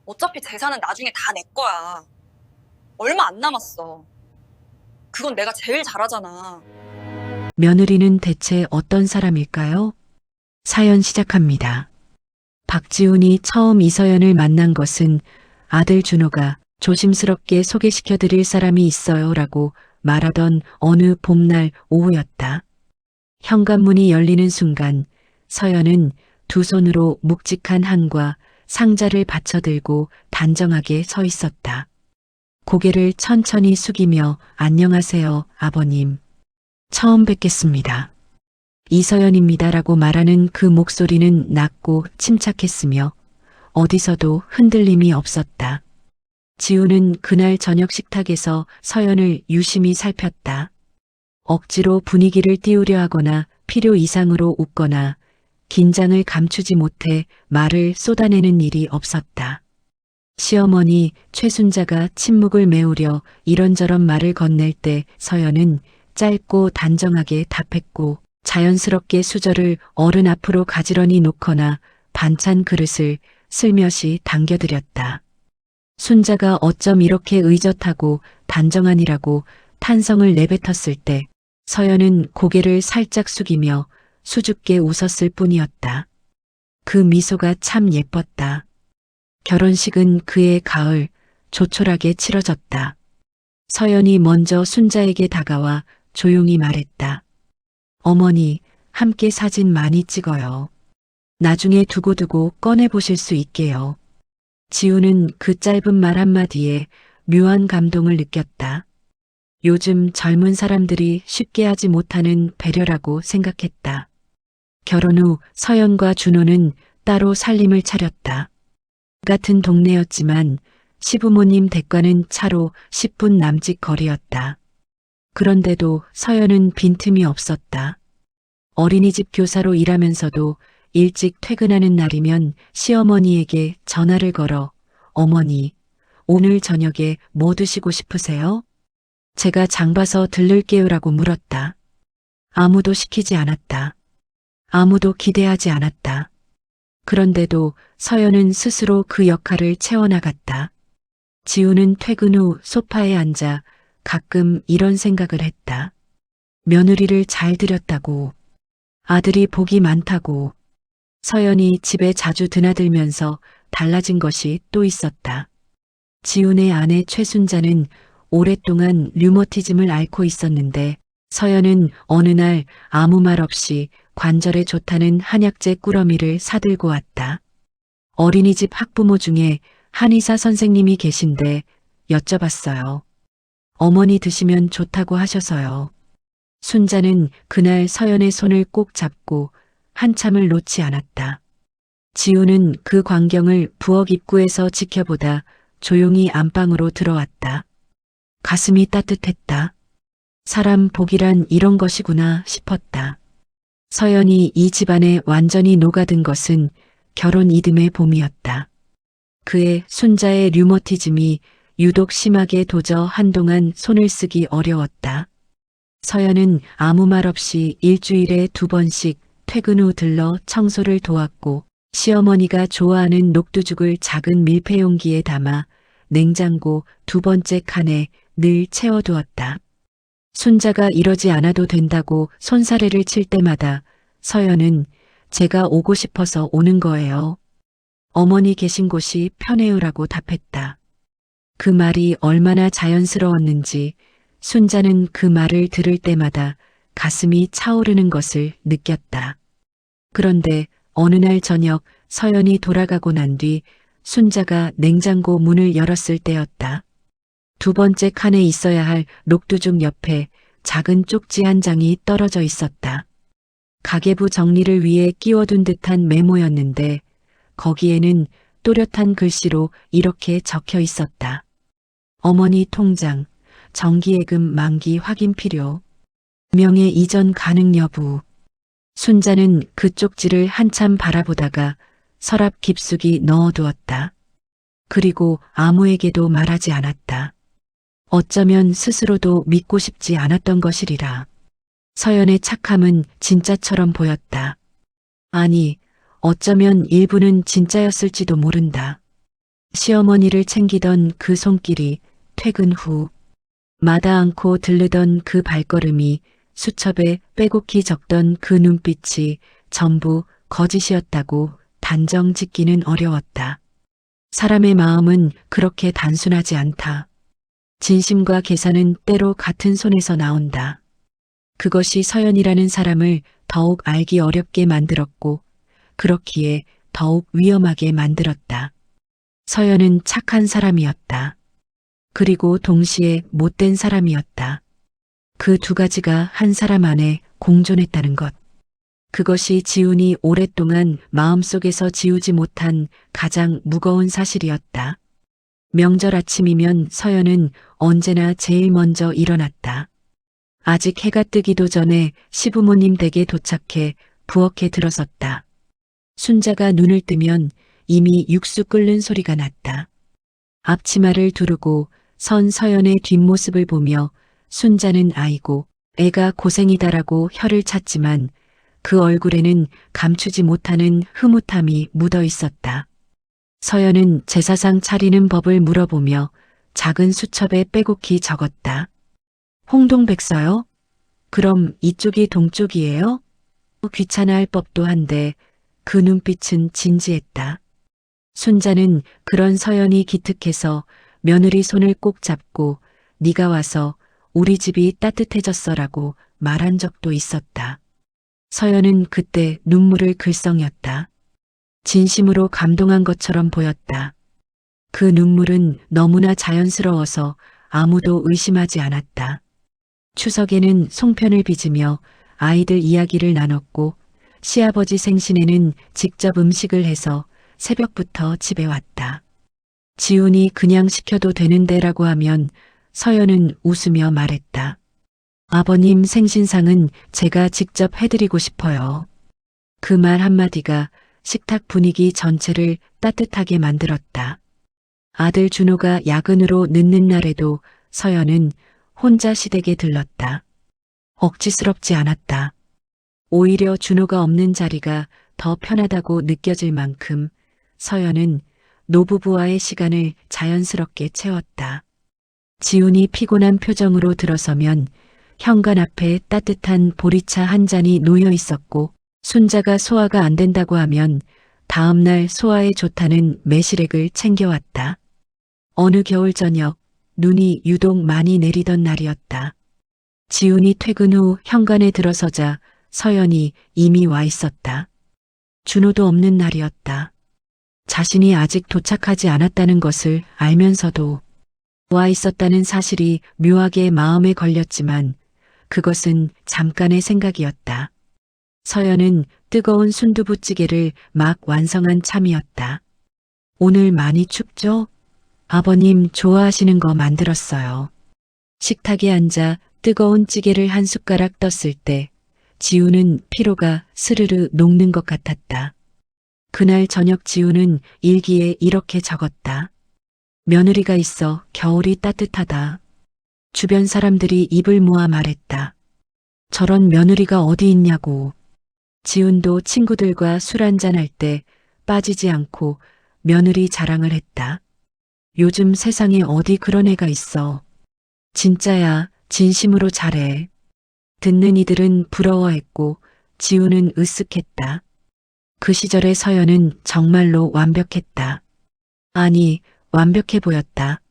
어차피 재산은 나중에 다 내 거야. 얼마 안 남았어. 그건 내가 제일 잘하잖아. 며느리는 대체 어떤 사람일까요? 사연 시작합니다. 박지훈이 처음 이서연을 만난 것은 아들 준호가 조심스럽게 소개시켜 드릴 사람이 있어요 라고 말하던 어느 봄날 오후였다. 현관문이 열리는 순간 서연은 두 손으로 묵직한 한과 상자를 받쳐들고 단정하게 서 있었다. 고개를 천천히 숙이며 안녕하세요, 아버님. 처음 뵙겠습니다. 이서연입니다라고 말하는 그 목소리는 낮고 침착했으며 어디서도 흔들림이 없었다. 지우는 그날 저녁 식탁에서 서연을 유심히 살폈다. 억지로 분위기를 띄우려 하거나 필요 이상으로 웃거나 긴장을 감추지 못해 말을 쏟아내는 일이 없었다. 시어머니 최순자가 침묵을 메우려 이런저런 말을 건넬 때 서연은 짧고 단정하게 답했고 자연스럽게 수저를 어른 앞으로 가지런히 놓거나 반찬 그릇을 슬며시 당겨드렸다. 순자가 어쩜 이렇게 의젓하고 단정하니라고 탄성을 내뱉었을 때 서연은 고개를 살짝 숙이며 수줍게 웃었을 뿐이었다. 그 미소가 참 예뻤다. 결혼식은 그의 가을 조촐하게 치러졌다. 서연이 먼저 순자에게 다가와 조용히 말했다. 어머니, 함께 사진 많이 찍어요. 나중에 두고두고 꺼내보실 수 있게요. 지우는 그 짧은 말 한마디에 묘한 감동을 느꼈다. 요즘 젊은 사람들이 쉽게 하지 못하는 배려라고 생각했다. 결혼 후 서연과 준호는 따로 살림을 차렸다. 같은 동네였지만 시부모님 댁과는 차로 10분 남짓 거리였다. 그런데도 서연은 빈틈이 없었다. 어린이집 교사로 일하면서도 일찍 퇴근하는 날이면 시어머니에게 전화를 걸어 어머니, 오늘 저녁에 뭐 드시고 싶으세요? 제가 장 봐서 들를게요라고 물었다. 아무도 시키지 않았다. 아무도 기대하지 않았다. 그런데도 서연은 스스로 그 역할을 채워나갔다. 지우는 퇴근 후 소파에 앉아 가끔 이런 생각을 했다. 며느리를 잘 들였다고, 아들이 복이 많다고, 서연이 집에 자주 드나들면서 달라진 것이 또 있었다. 지훈의 아내 최순자는 오랫동안 류머티즘을 앓고 있었는데 서연은 어느 날 아무 말 없이 관절에 좋다는 한약재 꾸러미를 사들고 왔다. 어린이집 학부모 중에 한의사 선생님이 계신데 여쭤봤어요. 어머니 드시면 좋다고 하셔서요. 순자는 그날 서연의 손을 꼭 잡고 한참을 놓지 않았다. 지우는 그 광경을 부엌 입구에서 지켜보다 조용히 안방으로 들어왔다. 가슴이 따뜻했다. 사람 복이란 이런 것이구나 싶었다. 서연이 이 집안에 완전히 녹아든 것은 결혼 이듬해 봄이었다. 그의 순자의 류머티즘이 유독 심하게 도저 한동안 손을 쓰기 어려웠다. 서연은 아무 말 없이 일주일에 2번씩 퇴근 후 들러 청소를 도왔고 시어머니가 좋아하는 녹두죽을 작은 밀폐용기에 담아 냉장고 2번째 칸에 늘 채워두었다. 순자가 이러지 않아도 된다고 손사래를 칠 때마다 서연은 제가 오고 싶어서 오는 거예요. 어머니 계신 곳이 편해요라고 답했다. 그 말이 얼마나 자연스러웠는지 순자는 그 말을 들을 때마다 가슴이 차오르는 것을 느꼈다. 그런데 어느 날 저녁 서연이 돌아가고 난 뒤 순자가 냉장고 문을 열었을 때였다. 2번째 칸에 있어야 할 녹두죽 옆에 작은 쪽지 한 장이 떨어져 있었다. 가계부 정리를 위해 끼워둔 듯한 메모였는데 거기에는 또렷한 글씨로 이렇게 적혀 있었다. 어머니 통장, 정기예금 만기 확인 필요, 명예 이전 가능 여부. 순자는 그 쪽지를 한참 바라보다가 서랍 깊숙이 넣어두었다. 그리고 아무에게도 말하지 않았다. 어쩌면 스스로도 믿고 싶지 않았던 것이리라. 서연의 착함은 진짜처럼 보였다. 아니, 어쩌면 일부는 진짜였을지도 모른다. 시어머니를 챙기던 그 손길이, 퇴근 후 마다 않고 들르던 그 발걸음이, 수첩에 빼곡히 적던 그 눈빛이 전부 거짓이었다고 단정 짓기는 어려웠다. 사람의 마음은 그렇게 단순하지 않다. 진심과 계산은 때로 같은 손에서 나온다. 그것이 서연이라는 사람을 더욱 알기 어렵게 만들었고, 그렇기에 더욱 위험하게 만들었다. 서연은 착한 사람이었다. 그리고 동시에 못된 사람이었다. 그 두 가지가 한 사람 안에 공존했다는 것. 그것이 지훈이 오랫동안 마음속에서 지우지 못한 가장 무거운 사실이었다. 명절 아침이면 서연은 언제나 제일 먼저 일어났다. 아직 해가 뜨기도 전에 시부모님 댁에 도착해 부엌에 들어섰다. 순자가 눈을 뜨면 이미 육수 끓는 소리가 났다. 앞치마를 두르고 선 서연의 뒷모습을 보며 순자는 아이고 애가 고생이다라고 혀를 찼지만 그 얼굴에는 감추지 못하는 흐뭇함이 묻어 있었다. 서연은 제사상 차리는 법을 물어보며 작은 수첩에 빼곡히 적었다. 홍동백서요? 그럼 이쪽이 동쪽이에요? 귀찮아할 법도 한데 그 눈빛은 진지했다. 순자는 그런 서연이 기특해서 며느리 손을 꼭 잡고 네가 와서 우리 집이 따뜻해졌어라고 말한 적도 있었다. 서연은 그때 눈물을 글썽였다. 진심으로 감동한 것처럼 보였다. 그 눈물은 너무나 자연스러워서 아무도 의심하지 않았다. 추석에는 송편을 빚으며 아이들 이야기를 나눴고 시아버지 생신에는 직접 음식을 해서 새벽부터 집에 왔다. 지훈이 그냥 시켜도 되는데라고 하면 서연은 웃으며 말했다. 아버님 생신상은 제가 직접 해드리고 싶어요. 그 말 한마디가 식탁 분위기 전체를 따뜻하게 만들었다. 아들 준호가 야근으로 늦는 날에도 서연은 혼자 시댁에 들렀다. 억지스럽지 않았다. 오히려 준호가 없는 자리가 더 편하다고 느껴질 만큼 서연은 노부부와의 시간을 자연스럽게 채웠다. 지훈이 피곤한 표정으로 들어서면 현관 앞에 따뜻한 보리차 한 잔이 놓여 있었고 순자가 소화가 안 된다고 하면 다음날 소화에 좋다는 매실액을 챙겨왔다. 어느 겨울 저녁 눈이 유독 많이 내리던 날이었다. 지훈이 퇴근 후 현관에 들어서자 서연이 이미 와 있었다. 준호도 없는 날이었다. 자신이 아직 도착하지 않았다는 것을 알면서도 와 있었다는 사실이 묘하게 마음에 걸렸지만 그것은 잠깐의 생각이었다. 서연은 뜨거운 순두부찌개를 막 완성한 참이었다. 오늘 많이 춥죠? 아버님 좋아하시는 거 만들었어요. 식탁에 앉아 뜨거운 찌개를 한 숟가락 떴을 때 지우는 피로가 스르르 녹는 것 같았다. 그날 저녁 지우는 일기에 이렇게 적었다. 며느리가 있어 겨울이 따뜻하다. 주변 사람들이 입을 모아 말했다. 저런 며느리가 어디 있냐고. 지훈도 친구들과 술 한잔할 때 빠지지 않고 며느리 자랑을 했다. 요즘 세상에 어디 그런 애가 있어. 진짜야, 진심으로 잘해. 듣는 이들은 부러워했고 지훈은 으쓱했다. 그 시절의 서연은 정말로 완벽했다. 아니, 완벽해 보였다.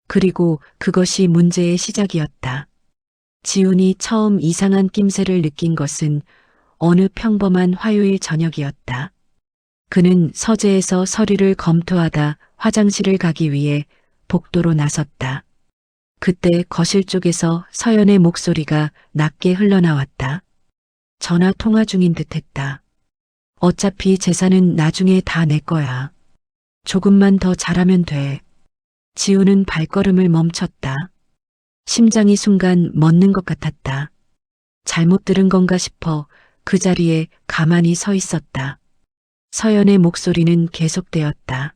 그리고 그것이 문제의 시작이었다. 지훈이 처음 이상한 낌새를 느낀 것은 어느 평범한 화요일 저녁이었다. 그는 서재에서 서류를 검토하다 화장실을 가기 위해 복도로 나섰다. 그때 거실 쪽에서 서연의 목소리가 낮게 흘러나왔다. 전화 통화 중인 듯했다. 어차피 재산은 나중에 다 내 거야. 조금만 더 잘하면 돼. 지우는 발걸음을 멈췄다. 심장이 순간 멎는 것 같았다. 잘못 들은 건가 싶어 그 자리에 가만히 서 있었다. 서연의 목소리는 계속되었다.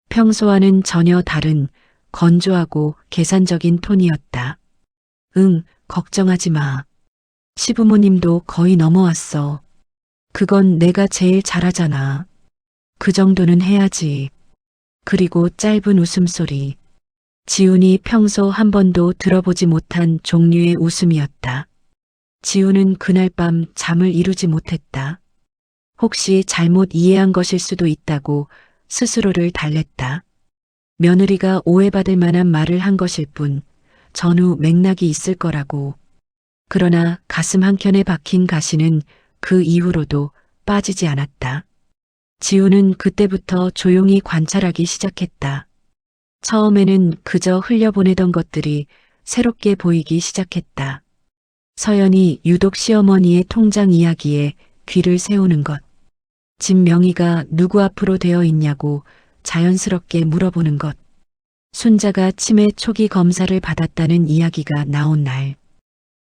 평소와는 전혀 다른 건조하고 계산적인 톤이었다. 응, 걱정하지 마. 시부모님도 거의 넘어왔어. 그건 내가 제일 잘하잖아. 그 정도는 해야지. 그리고 짧은 웃음소리. 지훈이 평소 한 번도 들어보지 못한 종류의 웃음이었다. 지훈은 그날 밤 잠을 이루지 못했다. 혹시 잘못 이해한 것일 수도 있다고 스스로를 달랬다. 며느리가 오해받을 만한 말을 한 것일 뿐 전후 맥락이 있을 거라고. 그러나 가슴 한켠에 박힌 가시는 그 이후로도 빠지지 않았다. 지훈은 그때부터 조용히 관찰하기 시작했다. 처음에는 그저 흘려보내던 것들이 새롭게 보이기 시작했다. 서연이 유독 시어머니의 통장 이야기에 귀를 세우는 것. 집 명의가 누구 앞으로 되어 있냐고 자연스럽게 물어보는 것. 순자가 치매 초기 검사를 받았다는 이야기가 나온 날.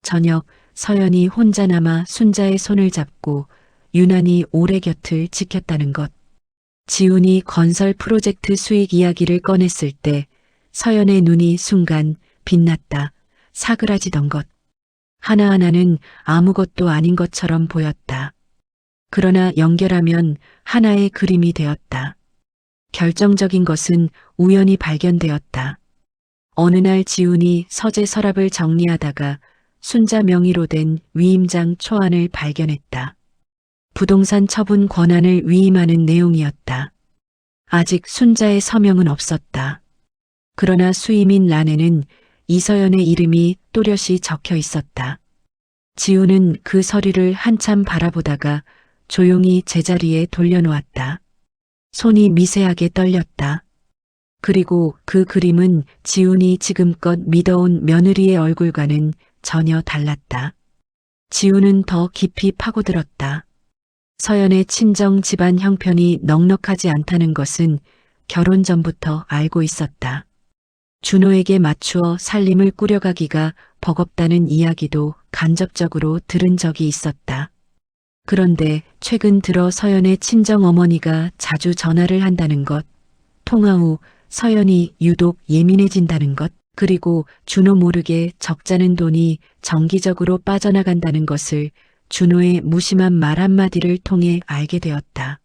저녁 서연이 혼자 남아 순자의 손을 잡고 유난히 오래 곁을 지켰다는 것. 지훈이 건설 프로젝트 수익 이야기를 꺼냈을 때 서연의 눈이 순간 빛났다. 사그라지던 것. 하나하나는 아무것도 아닌 것처럼 보였다. 그러나 연결하면 하나의 그림이 되었다. 결정적인 것은 우연히 발견되었다. 어느 날 지훈이 서재 서랍을 정리하다가 순자 명의로 된 위임장 초안을 발견했다. 부동산 처분 권한을 위임하는 내용이었다. 아직 순자의 서명은 없었다. 그러나 수임인 란에는 이서연의 이름이 또렷이 적혀 있었다. 지훈은 그 서류를 한참 바라보다가 조용히 제자리에 돌려놓았다. 손이 미세하게 떨렸다. 그리고 그 그림은 지훈이 지금껏 믿어온 며느리의 얼굴과는 전혀 달랐다. 지훈은 더 깊이 파고들었다. 서연의 친정 집안 형편이 넉넉하지 않다는 것은 결혼 전부터 알고 있었다. 준호에게 맞추어 살림을 꾸려가기가 버겁다는 이야기도 간접적으로 들은 적이 있었다. 그런데 최근 들어 서연의 친정 어머니가 자주 전화를 한다는 것, 통화 후 서연이 유독 예민해진다는 것, 그리고 준호 모르게 적자는 돈이 정기적으로 빠져나간다는 것을 준호의 무심한 말 한마디를 통해 알게 되었다.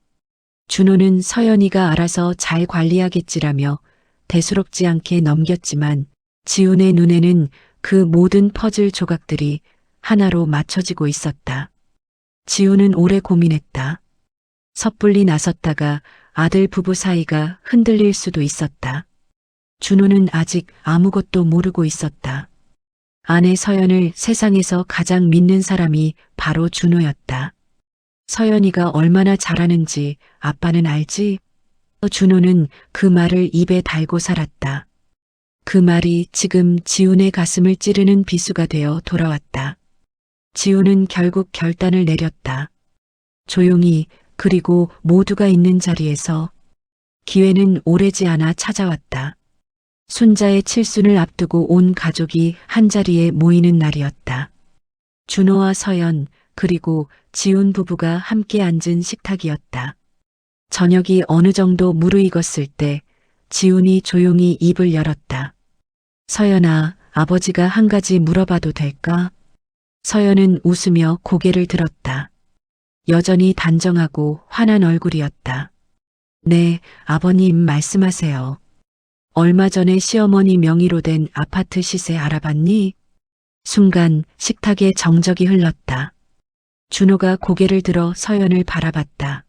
준호는 서연이가 알아서 잘 관리하겠지라며 대수롭지 않게 넘겼지만 지훈의 눈에는 그 모든 퍼즐 조각들이 하나로 맞춰지고 있었다. 지훈은 오래 고민했다. 섣불리 나섰다가 아들 부부 사이가 흔들릴 수도 있었다. 준호는 아직 아무것도 모르고 있었다. 아내 서연을 세상에서 가장 믿는 사람이 바로 준호였다. 서연이가 얼마나 잘하는지 아빠는 알지? 준호는 그 말을 입에 달고 살았다. 그 말이 지금 지훈의 가슴을 찌르는 비수가 되어 돌아왔다. 지훈은 결국 결단을 내렸다. 조용히, 그리고 모두가 있는 자리에서. 기회는 오래지 않아 찾아왔다. 순자의 칠순을 앞두고 온 가족이 한자리에 모이는 날이었다. 준호와 서연, 그리고 지훈 부부가 함께 앉은 식탁이었다. 저녁이 어느 정도 무르익었을 때 지훈이 조용히 입을 열었다. 서연아, 아버지가 한 가지 물어봐도 될까? 서연은 웃으며 고개를 들었다. 여전히 단정하고 환한 얼굴이었다. 네, 아버님 말씀하세요. 얼마 전에 시어머니 명의로 된 아파트 시세 알아봤니? 순간 식탁에 정적이 흘렀다. 준호가 고개를 들어 서연을 바라봤다.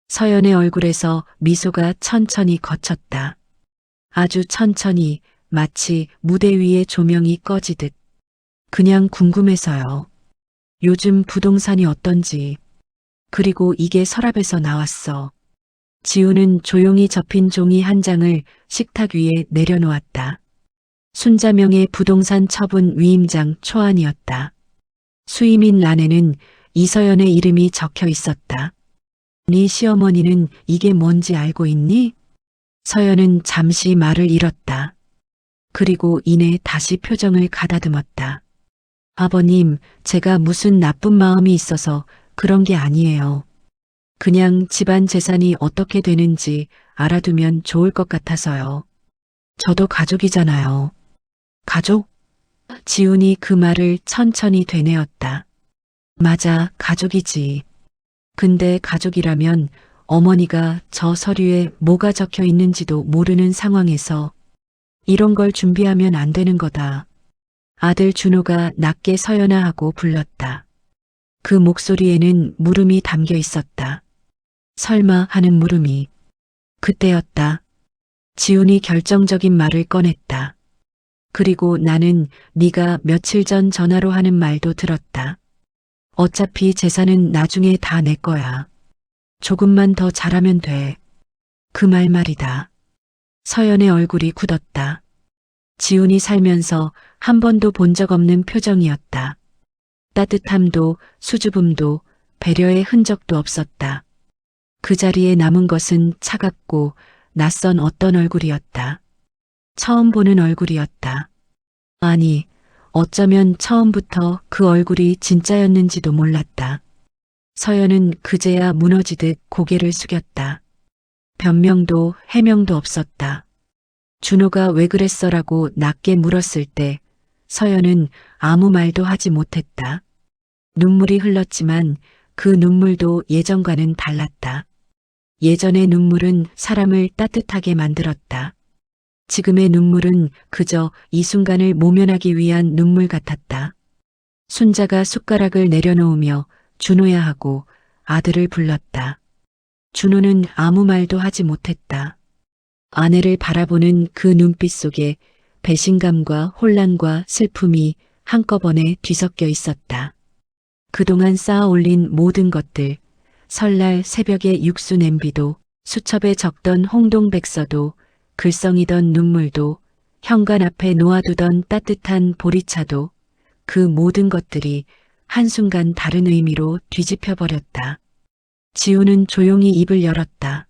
서연의 얼굴에서 미소가 천천히 걷혔다. 아주 천천히, 마치 무대 위에 조명이 꺼지듯. 그냥 궁금해서요. 요즘 부동산이 어떤지. 그리고 이게 서랍에서 나왔어. 지훈은 조용히 접힌 종이 한 장을 식탁 위에 내려놓았다. 순자명의 부동산 처분 위임장 초안이었다. 수임인 란에는 이서연의 이름이 적혀 있었다. 네 시어머니는 이게 뭔지 알고 있니? 서연은 잠시 말을 잃었다. 그리고 이내 다시 표정을 가다듬었다. 아버님, 제가 무슨 나쁜 마음이 있어서 그런 게 아니에요. 그냥 집안 재산이 어떻게 되는지 알아두면 좋을 것 같아서요. 저도 가족이잖아요. 가족? 지훈이 그 말을 천천히 되뇌었다. 맞아, 가족이지. 근데 가족이라면 어머니가 저 서류에 뭐가 적혀 있는지도 모르는 상황에서 이런 걸 준비하면 안 되는 거다. 아들 준호가 낮게 서연아 하고 불렀다. 그 목소리에는 물음이 담겨 있었다. 설마 하는 물음이. 그때였다. 지훈이 결정적인 말을 꺼냈다. 그리고 나는 네가 며칠 전 전화로 하는 말도 들었다. 어차피 재산은 나중에 다 내 거야. 조금만 더 잘하면 돼. 그 말 말이다. 서연의 얼굴이 굳었다. 지훈이 살면서 한 번도 본 적 없는 표정이었다. 따뜻함도 수줍음도 배려의 흔적도 없었다. 그 자리에 남은 것은 차갑고 낯선 어떤 얼굴이었다. 처음 보는 얼굴이었다. 아니, 어쩌면 처음부터 그 얼굴이 진짜였는지도 몰랐다. 서연은 그제야 무너지듯 고개를 숙였다. 변명도 해명도 없었다. 준호가 왜 그랬어라고 낮게 물었을 때 서연은 아무 말도 하지 못했다. 눈물이 흘렀지만 그 눈물도 예전과는 달랐다. 예전의 눈물은 사람을 따뜻하게 만들었다. 지금의 눈물은 그저 이 순간을 모면하기 위한 눈물 같았다. 순자가 숟가락을 내려놓으며 준호야 하고 아들을 불렀다. 준호는 아무 말도 하지 못했다. 아내를 바라보는 그 눈빛 속에 배신감과 혼란과 슬픔이 한꺼번에 뒤섞여 있었다. 그동안 쌓아 올린 모든 것들, 설날 새벽의 육수 냄비도, 수첩에 적던 홍동백서도, 글썽이던 눈물도, 현관 앞에 놓아두던 따뜻한 보리차도, 그 모든 것들이 한순간 다른 의미로 뒤집혀 버렸다. 지우는 조용히 입을 열었다.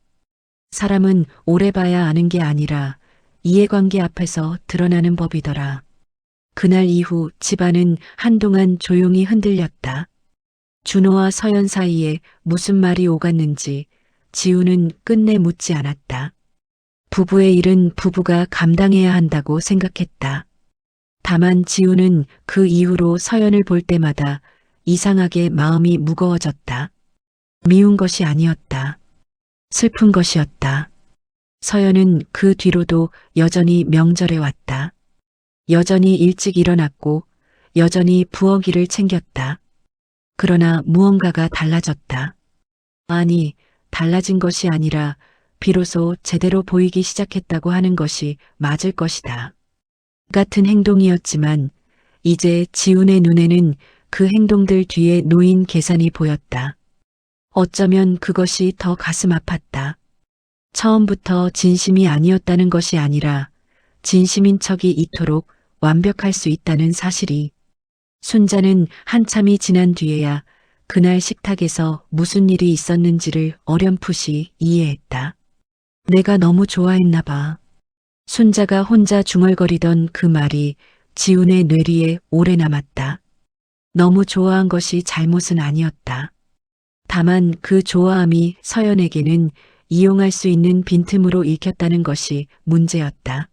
사람은 오래 봐야 아는 게 아니라 이해관계 앞에서 드러나는 법이더라. 그날 이후 집안은 한동안 조용히 흔들렸다. 준호와 서연 사이에 무슨 말이 오갔는지 지우는 끝내 묻지 않았다. 부부의 일은 부부가 감당해야 한다고 생각했다. 다만 지우는 그 이후로 서연을 볼 때마다 이상하게 마음이 무거워졌다. 미운 것이 아니었다. 슬픈 것이었다. 서연은 그 뒤로도 여전히 명절에 왔다. 여전히 일찍 일어났고 여전히 부엌일을 챙겼다. 그러나 무언가가 달라졌다. 아니, 달라진 것이 아니라 비로소 제대로 보이기 시작했다고 하는 것이 맞을 것이다. 같은 행동이었지만 이제 지훈의 눈에는 그 행동들 뒤에 놓인 계산이 보였다. 어쩌면 그것이 더 가슴 아팠다. 처음부터 진심이 아니었다는 것이 아니라 진심인 척이 이토록 완벽할 수 있다는 사실이. 순자는 한참이 지난 뒤에야 그날 식탁에서 무슨 일이 있었는지를 어렴풋이 이해했다. 내가 너무 좋아했나 봐. 순자가 혼자 중얼거리던 그 말이 지훈의 뇌리에 오래 남았다. 너무 좋아한 것이 잘못은 아니었다. 다만 그 좋아함이 서연에게는 이용할 수 있는 빈틈으로 읽혔다는 것이 문제였다.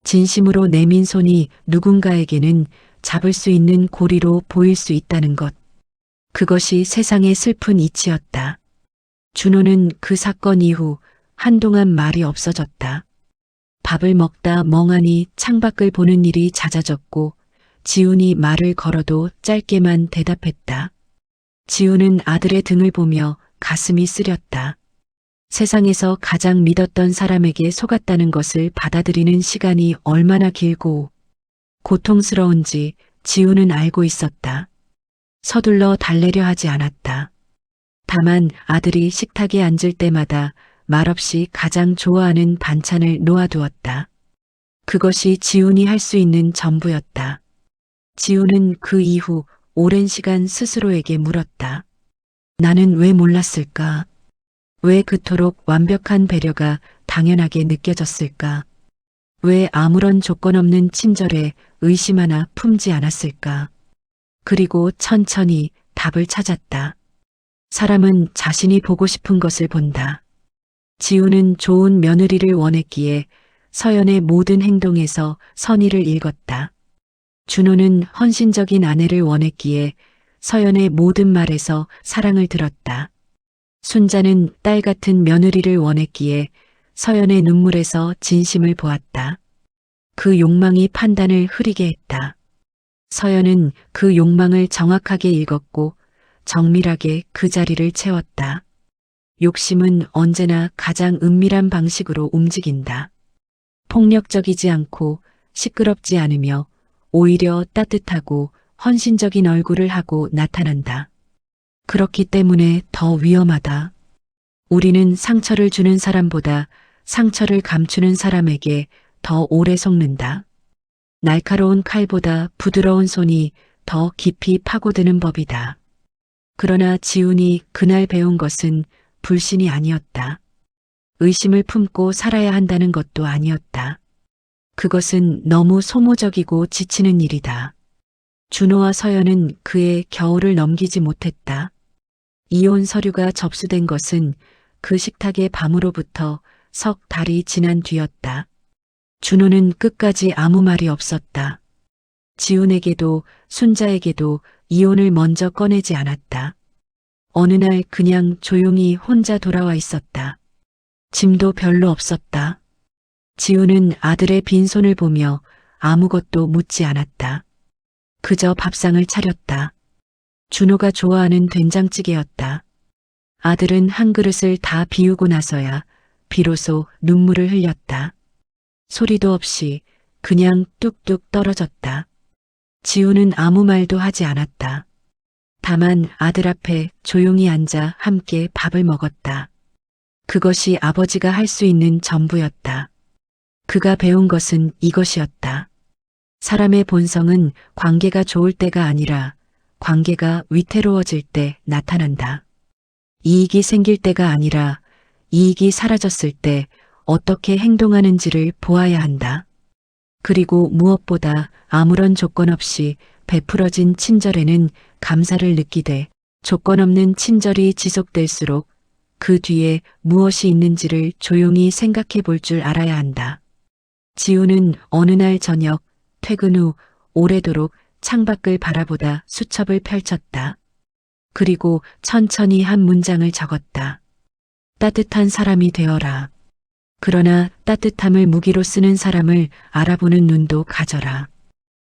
진심으로 내민 손이 누군가에게는 잡을 수 있는 고리로 보일 수 있다는 것. 그것이 세상의 슬픈 이치였다. 준호는 그 사건 이후 한동안 말이 없어졌다. 밥을 먹다 멍하니 창밖을 보는 일이 잦아졌고 지훈이 말을 걸어도 짧게만 대답했다. 지훈은 아들의 등을 보며 가슴이 쓰렸다. 세상에서 가장 믿었던 사람에게 속았다는 것을 받아들이는 시간이 얼마나 길고 고통스러운지 지훈은 알고 있었다. 서둘러 달래려 하지 않았다. 다만 아들이 식탁에 앉을 때마다 말없이 가장 좋아하는 반찬을 놓아두었다. 그것이 지훈이 할 수 있는 전부였다. 지훈은 그 이후 오랜 시간 스스로에게 물었다. 나는 왜 몰랐을까? 왜 그토록 완벽한 배려가 당연하게 느껴졌을까? 왜 아무런 조건 없는 친절에 의심 하나 품지 않았을까? 그리고 천천히 답을 찾았다. 사람은 자신이 보고 싶은 것을 본다. 지우는 좋은 며느리를 원했기에 서연의 모든 행동에서 선의를 읽었다. 준호는 헌신적인 아내를 원했기에 서연의 모든 말에서 사랑을 들었다. 순자는 딸 같은 며느리를 원했기에 서연의 눈물에서 진심을 보았다. 그 욕망이 판단을 흐리게 했다. 서연은 그 욕망을 정확하게 읽었고 정밀하게 그 자리를 채웠다. 욕심은 언제나 가장 은밀한 방식으로 움직인다. 폭력적이지 않고 시끄럽지 않으며 오히려 따뜻하고 헌신적인 얼굴을 하고 나타난다. 그렇기 때문에 더 위험하다. 우리는 상처를 주는 사람보다 상처를 감추는 사람에게 더 오래 속는다. 날카로운 칼보다 부드러운 손이 더 깊이 파고드는 법이다. 그러나 지훈이 그날 배운 것은 불신이 아니었다. 의심을 품고 살아야 한다는 것도 아니었다. 그것은 너무 소모적이고 지치는 일이다. 준호와 서연은 그의 겨울을 넘기지 못했다. 이혼 서류가 접수된 것은 그 식탁의 밤으로부터 석 달이 지난 뒤였다. 준호는 끝까지 아무 말이 없었다. 지훈에게도 순자에게도 이혼을 먼저 꺼내지 않았다. 어느 날 그냥 조용히 혼자 돌아와 있었다. 짐도 별로 없었다. 지훈은 아들의 빈손을 보며 아무것도 묻지 않았다. 그저 밥상을 차렸다. 준호가 좋아하는 된장찌개였다. 아들은 한 그릇을 다 비우고 나서야 비로소 눈물을 흘렸다. 소리도 없이 그냥 뚝뚝 떨어졌다. 지훈은 아무 말도 하지 않았다. 다만 아들 앞에 조용히 앉아 함께 밥을 먹었다. 그것이 아버지가 할 수 있는 전부였다. 그가 배운 것은 이것이었다. 사람의 본성은 관계가 좋을 때가 아니라 관계가 위태로워질 때 나타난다. 이익이 생길 때가 아니라 이익이 사라졌을 때 어떻게 행동하는지를 보아야 한다. 그리고 무엇보다 아무런 조건 없이 베풀어진 친절에는 감사를 느끼되 조건 없는 친절이 지속될수록 그 뒤에 무엇이 있는지를 조용히 생각해 볼 줄 알아야 한다. 지훈은 어느 날 저녁 퇴근 후 오래도록 창밖을 바라보다 수첩을 펼쳤다. 그리고 천천히 한 문장을 적었다. 따뜻한 사람이 되어라. 그러나 따뜻함을 무기로 쓰는 사람을 알아보는 눈도 가져라.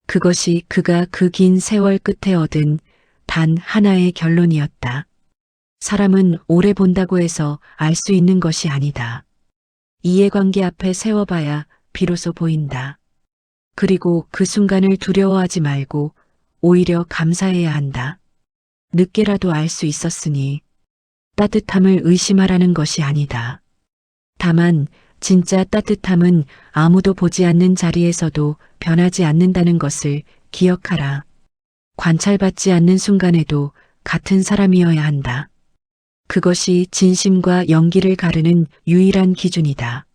그것이 그가 그 긴 세월 끝에 얻은 단 하나의 결론이었다. 사람은 오래 본다고 해서 알 수 있는 것이 아니다. 이해관계 앞에 세워봐야 비로소 보인다. 그리고 그 순간을 두려워하지 말고 오히려 감사해야 한다. 늦게라도 알 수 있었으니 따뜻함을 의심하라는 것이 아니다. 다만 진짜 따뜻함은 아무도 보지 않는 자리에서도 변하지 않는다는 것을 기억하라. 관찰받지 않는 순간에도 같은 사람이어야 한다. 그것이 진심과 연기를 가르는 유일한 기준이다.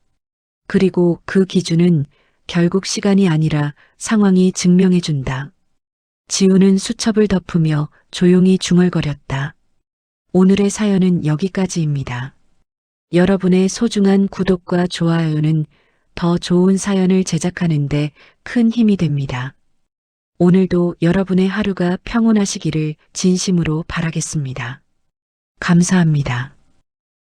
그리고 그 기준은 결국 시간이 아니라 상황이 증명해준다. 지훈은 수첩을 덮으며 조용히 중얼거렸다. 오늘의 사연은 여기까지입니다. 여러분의 소중한 구독과 좋아요는 더 좋은 사연을 제작하는데 큰 힘이 됩니다. 오늘도 여러분의 하루가 평온하시기를 진심으로 바라겠습니다. 감사합니다.